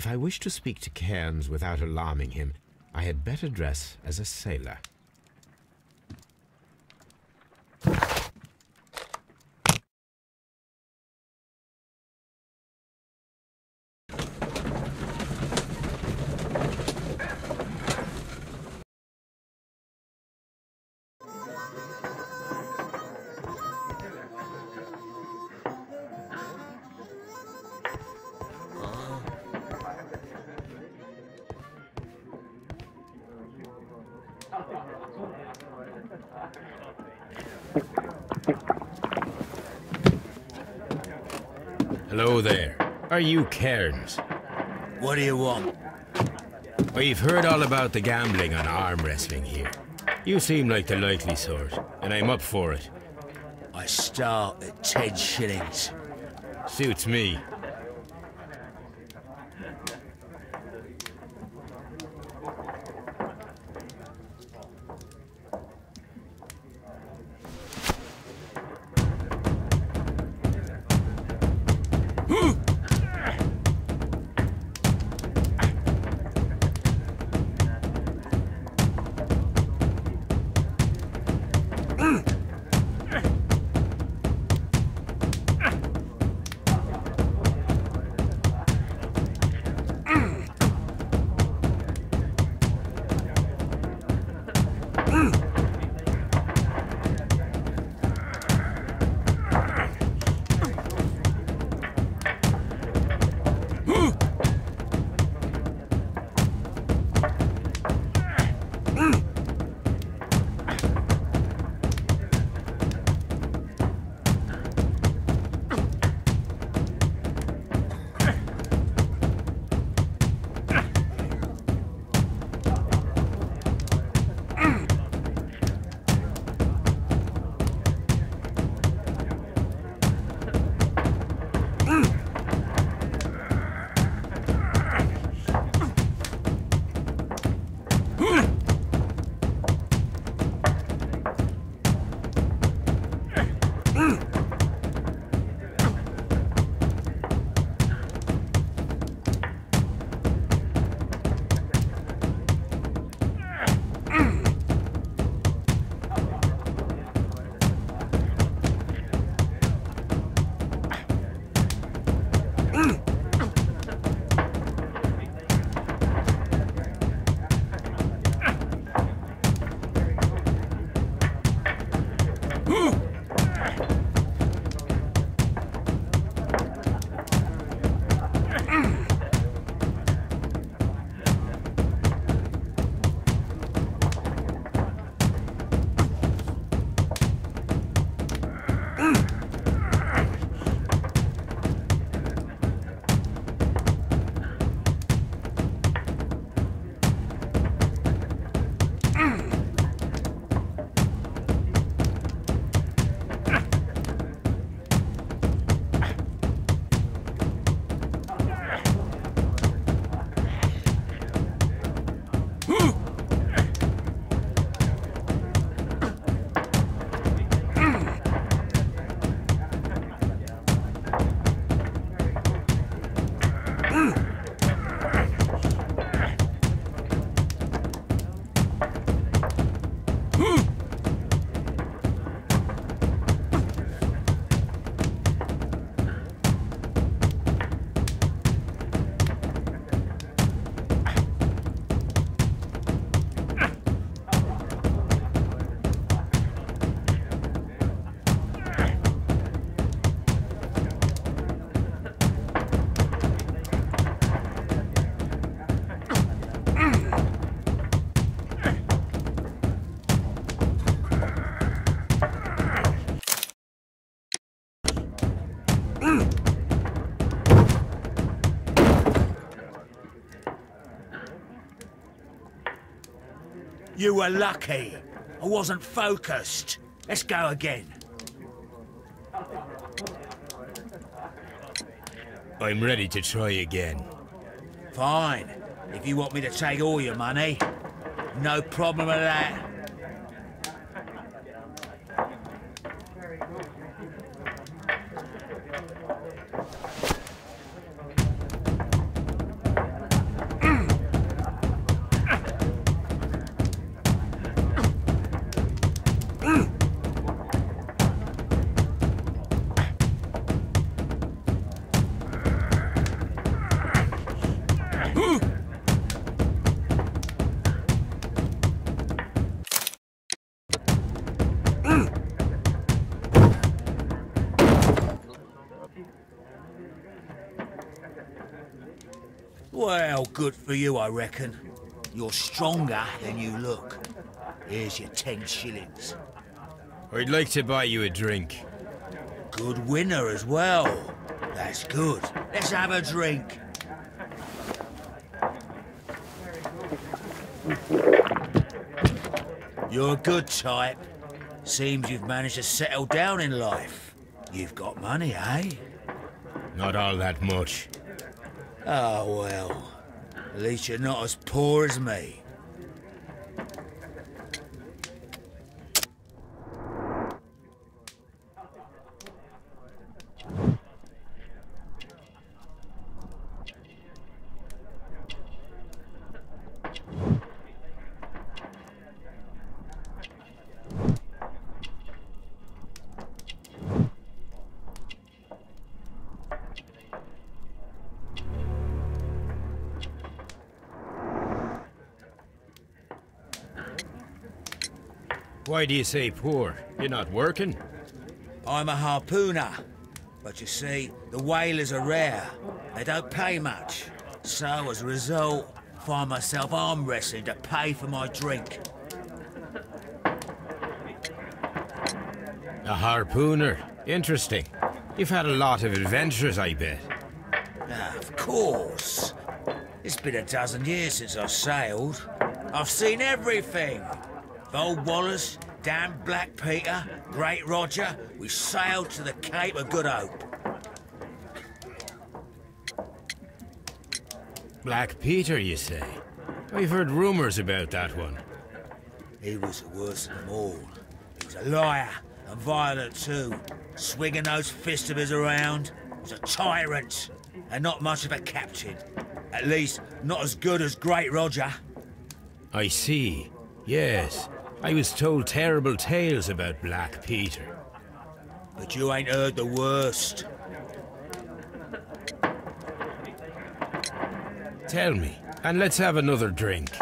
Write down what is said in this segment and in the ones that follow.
If I wish to speak to Cairns without alarming him, I had better dress as a sailor. Hello there. Are you Cairns? What do you want? We've heard all about the gambling on arm wrestling here. You seem like the likely sort, and I'm up for it. I start at 10 shillings. Suits me. You were lucky. I wasn't focused. Let's go again. I'm ready to try again. Fine. If you want me to take all your money, no problem with that. Well, good for you, I reckon. You're stronger than you look. Here's your 10 shillings. I'd like to buy you a drink. Good winner as well. That's good. Let's have a drink. You're a good type. Seems you've managed to settle down in life. You've got money, eh? Not all that much. Oh, well. At least you're not as poor as me. Why do you say poor? You're not working? I'm a harpooner. But you see, the whalers are rare. They don't pay much. So, as a result, I find myself arm wrestling to pay for my drink. A harpooner? Interesting. You've had a lot of adventures, I bet. Of course. It's been a dozen years since I sailed. I've seen everything. Old Wallace, damn Black Peter, Great Roger, we sailed to the Cape of Good Hope. Black Peter, you say? I've heard rumours about that one. He was the worst of them all. He was a liar, and violent too. Swinging those fists of his around. He was a tyrant, and not much of a captain. At least, not as good as Great Roger. I see. Yes. I was told terrible tales about Black Peter. But you ain't heard the worst. Tell me, and let's have another drink.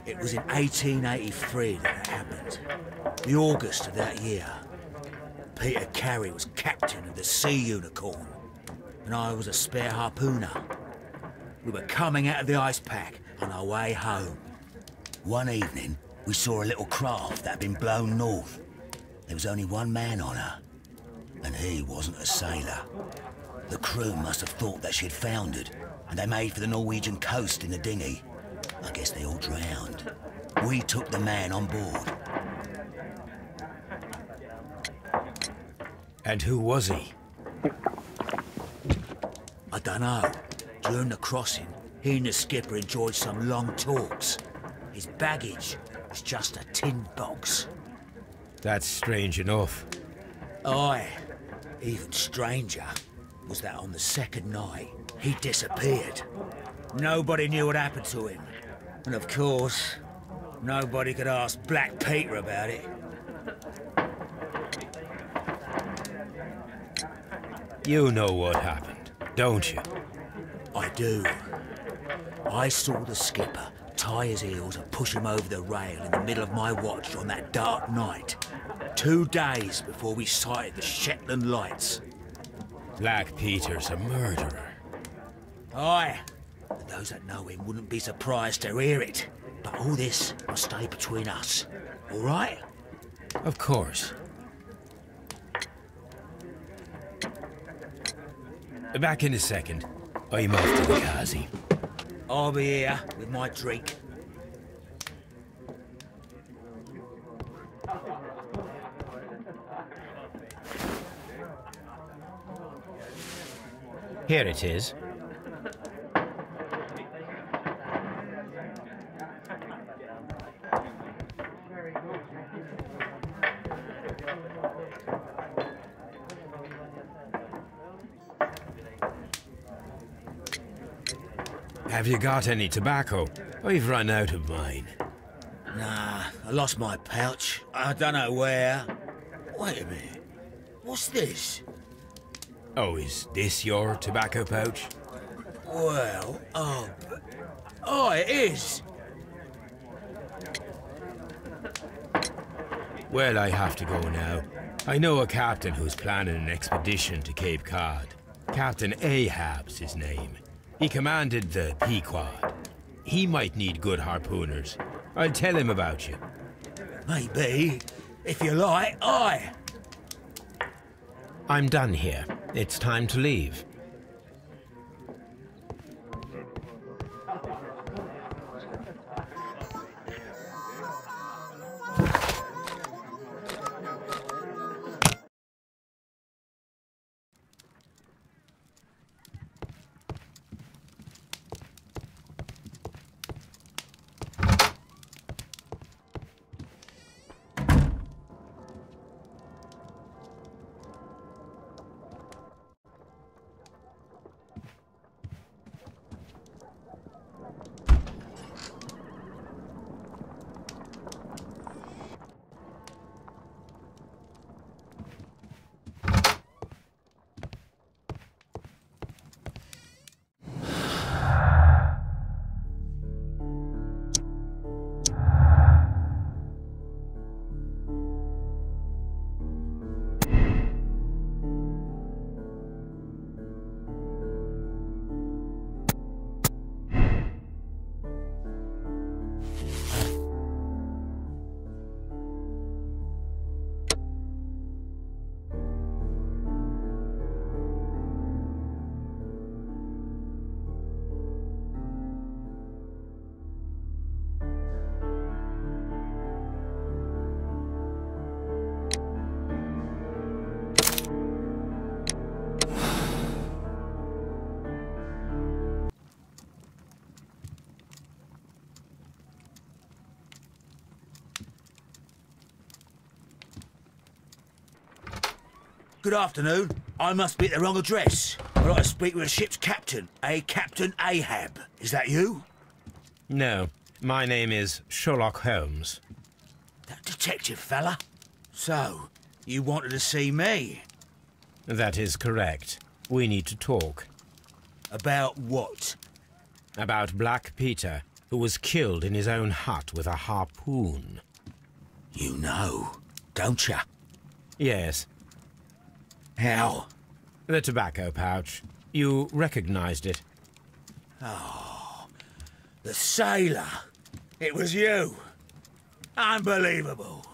It was in 1883 that it happened. The August of that year. Peter Carey was captain of the Sea Unicorn, and I was a spare harpooner. We were coming out of the ice pack on our way home. One evening, we saw a little craft that had been blown north. There was only one man on her, and he wasn't a sailor. The crew must have thought that she'd foundered, and they made for the Norwegian coast in the dinghy. I guess they all drowned. We took the man on board. And who was he? I dunno. During the crossing, he and the skipper enjoyed some long talks. His baggage was just a tin box. That's strange enough. Aye. Even stranger was that on the second night, he disappeared. Nobody knew what happened to him. And of course, nobody could ask Black Peter about it. You know what happened, don't you? I do. I saw the skipper tie his heels and push him over the rail in the middle of my watch on that dark night. 2 days before we sighted the Shetland lights. Black Peter's a murderer. Aye. And those that know him wouldn't be surprised to hear it. But all this must stay between us. All right? Of course. Back in a second. I'm off to the Kazi. I'll be here with my drink. Here it is. Have you got any tobacco? I've run out of mine. Nah, I lost my pouch. I don't know where. Wait a minute. What's this? Oh, is this your tobacco pouch? Well, oh, it is. Well, I have to go now. I know a captain who's planning an expedition to Cape Cod. Captain Ahab's his name. He commanded the Pequod. He might need good harpooners. I'll tell him about you. Maybe. If you like, aye. I'm done here. It's time to leave. Good afternoon. I must be at the wrong address. I'd like to speak with a ship's captain, a Captain Ahab. Is that you? No, my name is Sherlock Holmes. That detective fella? So, you wanted to see me? That is correct. We need to talk. About what? About Black Peter, who was killed in his own hut with a harpoon. You know, don't you? Yes. How? The tobacco pouch. You recognized it. Oh, the sailor. It was you. Unbelievable.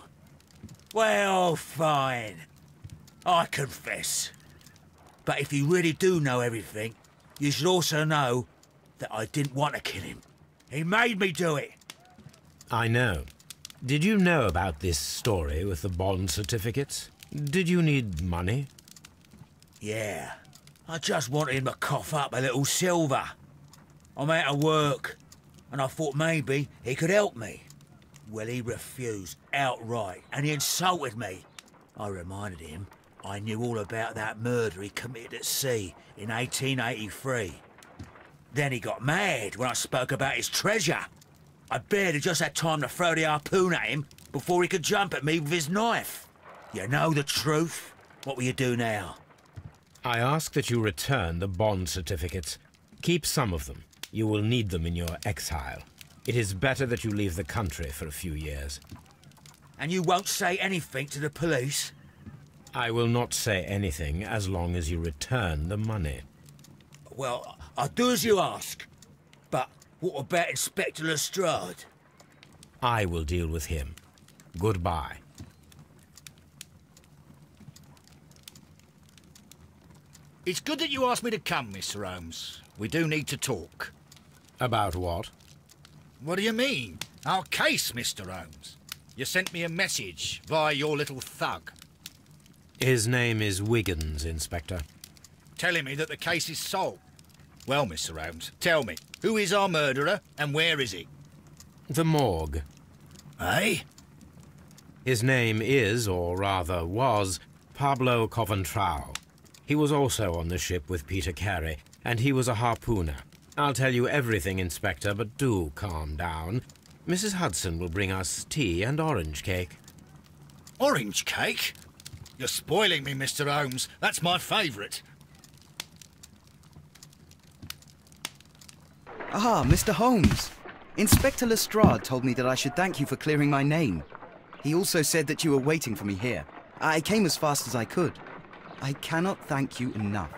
Well, fine. I confess. But if you really do know everything, you should also know that I didn't want to kill him. He made me do it. I know. Did you know about this story with the bond certificates? Did you need money? Yeah. I just wanted him to cough up a little silver. I'm out of work, and I thought maybe he could help me. Well, he refused outright, and he insulted me. I reminded him I knew all about that murder he committed at sea in 1883. Then he got mad when I spoke about his treasure. I barely just had time to throw the harpoon at him before he could jump at me with his knife. You know the truth. What will you do now? I ask that you return the bond certificates. Keep some of them. You will need them in your exile. It is better that you leave the country for a few years. And you won't say anything to the police? I will not say anything as long as you return the money. Well, I'll do as you ask. But what about Inspector Lestrade? I will deal with him. Goodbye. It's good that you asked me to come, Mr. Holmes. We do need to talk. About what? What do you mean? Our case, Mr. Holmes. You sent me a message via your little thug. His name is Wiggins, Inspector. Telling me that the case is solved. Well, Mr. Holmes, tell me, who is our murderer and where is he? The morgue. Eh? His name is, or rather was, Pablo Coventrao. He was also on the ship with Peter Carey, and he was a harpooner. I'll tell you everything, Inspector, but do calm down. Mrs. Hudson will bring us tea and orange cake. Orange cake? You're spoiling me, Mr. Holmes. That's my favourite. Ah, Mr. Holmes. Inspector Lestrade told me that I should thank you for clearing my name. He also said that you were waiting for me here. I came as fast as I could. I cannot thank you enough.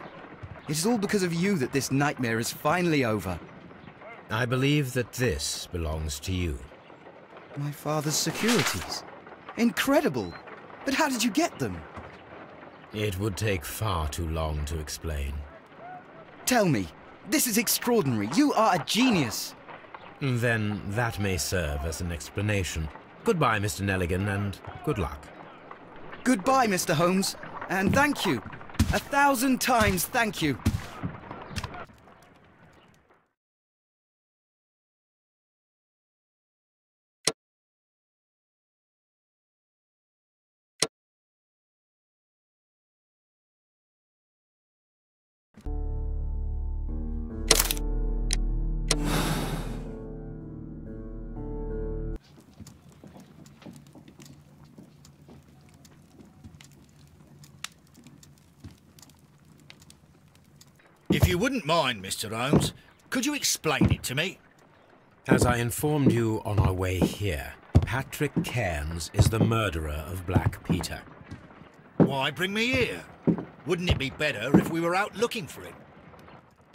It is all because of you that this nightmare is finally over. I believe that this belongs to you. My father's securities. Incredible! But how did you get them? It would take far too long to explain. Tell me, this is extraordinary. You are a genius. Then that may serve as an explanation. Goodbye, Mr. Nelligan, and good luck. Goodbye, Mr. Holmes, and thank you. 1,000 times thank you. If you wouldn't mind, Mr. Holmes, could you explain it to me? As I informed you on our way here, Patrick Cairns is the murderer of Black Peter. Why bring me here? Wouldn't it be better if we were out looking for him?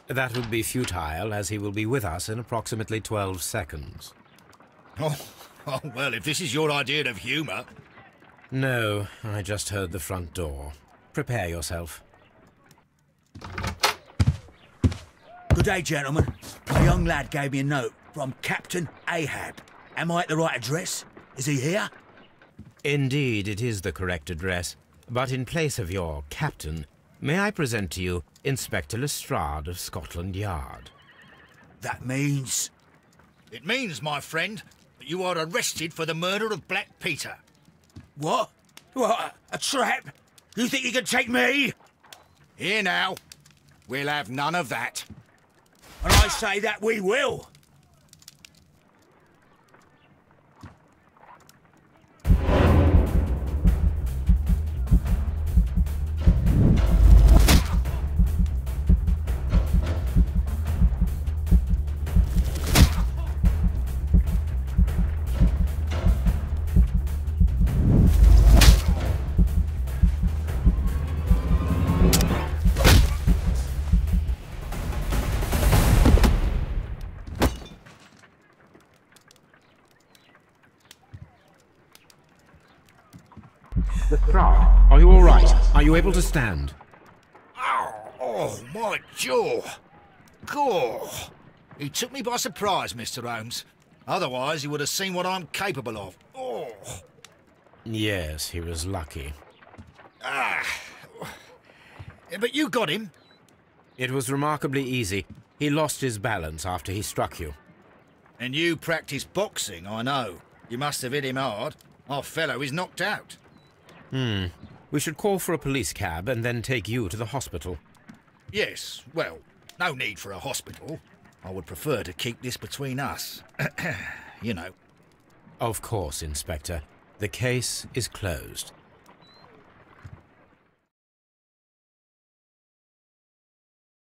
That would be futile, as he will be with us in approximately 12 seconds. Oh, well, if this is your idea of humour... No, I just heard the front door. Prepare yourself. Good day, gentlemen. A young lad gave me a note from Captain Ahab. Am I at the right address? Is he here? Indeed, it is the correct address. But in place of your captain, may I present to you Inspector Lestrade of Scotland Yard? That means... It means, my friend, that you are arrested for the murder of Black Peter. What? What? A trap? You think you can take me? Here now. We'll have none of that. And I say that we will. Lestrade, are you all right? Are you able to stand? Oh, my jaw. Gore. He took me by surprise, Mr. Holmes. Otherwise, he would have seen what I'm capable of. Oh. Yes, he was lucky. But you got him. It was remarkably easy. He lost his balance after he struck you. And you practice boxing, I know. You must have hit him hard. Our fellow is knocked out. We should call for a police cab and then take you to the hospital. Yes, well, no need for a hospital. I would prefer to keep this between us. You know. Of course, Inspector. The case is closed.